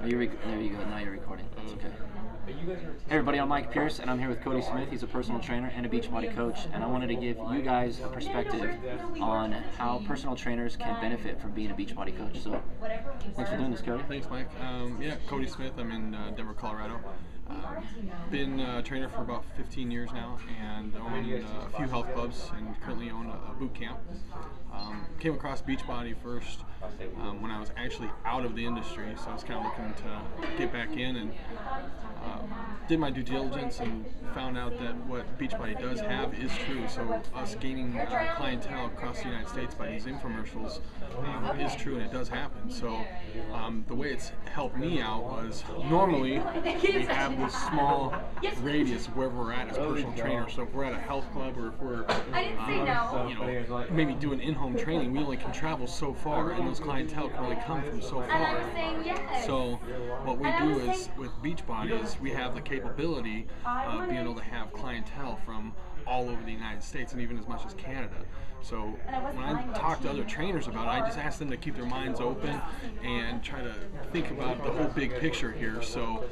There you go. Now you're recording. That's okay. Hey everybody, I'm Mike Pierce, and I'm here with Cody Smith. He's a personal trainer and a Beachbody coach, and I wanted to give you guys a perspective on how personal trainers can benefit from being a Beachbody coach. So, thanks for doing this, Cody. Thanks, Mike. Yeah, Cody Smith. I'm in Denver, Colorado. Been a trainer for about 15 years now, and own a few health clubs, and currently own a boot camp. Came across Beachbody first when I was actually out of the industry, so I was kind of looking to get back in, and did my due diligence and found out that what Beachbody does have is true. So us gaining clientele across the United States by these infomercials is true, and it does happen. So the way it's helped me out was, normally we have this small radius of wherever we're at as personal trainers. So if we're at a health club, or if we're maybe doing in-home training, we only can travel so far, and those clientele can only come from so far. So what we do is, with Beachbody, is we have the capability of being able to have clientele from all over the United States, and even as much as Canada. So when I talk to other trainers about it, I just ask them to keep their minds open and try to think about the whole big picture here. So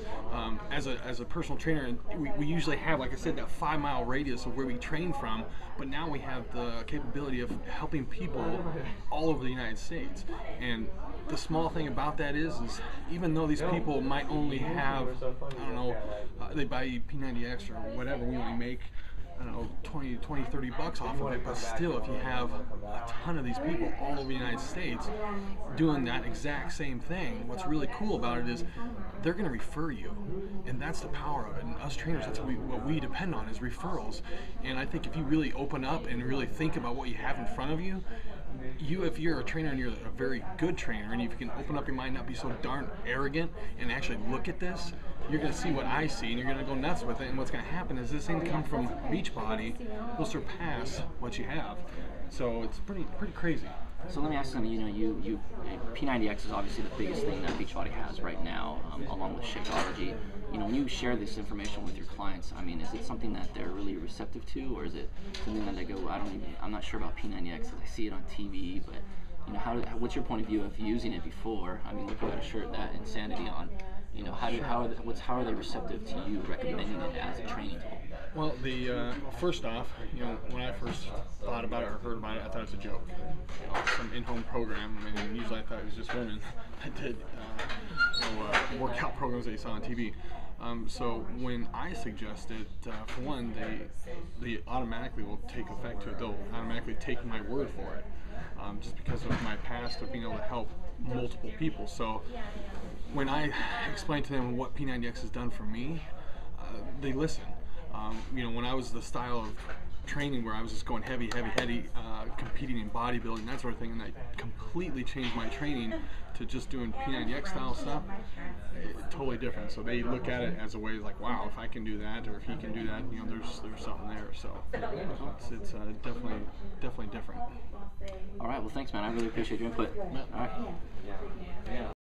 as a personal trainer, we usually have, like I said, that 5-mile radius of where we train from, but now we have the capability of helping people all over the United States. And the small thing about that is even though these people might only have, I don't know, they buy P90X or whatever, we only make, I don't know, 20, 30 bucks off of it, but still, if you have a ton of these people all over the United States doing that exact same thing, what's really cool about it is they're going to refer you, and that's the power of it. And us trainers, that's what we depend on, is referrals. And I think if you really open up and really think about what you have in front of you, if you're a trainer and you're a very good trainer, and if you can open up your mind, not be so darn arrogant, and actually look at this, you're going to see what I see, and you're going to go nuts with it. And what's going to happen is this income from Beachbody will surpass what you have. So it's pretty crazy. So let me ask you, P90X is obviously the biggest thing that Beachbody has right now, along with Shakeology. When you share this information with your clients, I mean, is it something that they're really receptive to, or is it something that they go, I'm not sure about P90X because I see it on TV, but what's your point of view of using it before? I mean, look, you got a shirt that Insanity on. How are they receptive to you recommending it as a training tool? Well, first off, when I first thought about it or heard about it, I thought it was a joke. Some in-home program. I mean, usually I thought it was just women that did workout programs that you saw on TV. So when I suggest it, for one, they automatically will take effect to it. They'll automatically take my word for it, just because of my past of being able to help multiple people. So when I explain to them what P90X has done for me, they listen. When I was the style of training where I was just going heavy, competing in bodybuilding, that sort of thing, and I completely changed my training to just doing P90X style stuff, totally different. So they look at it as a way like, wow, if I can do that, or if he can do that, there's something there. So it's definitely different. All right, well, thanks, man. I really appreciate your input. Yeah. All right.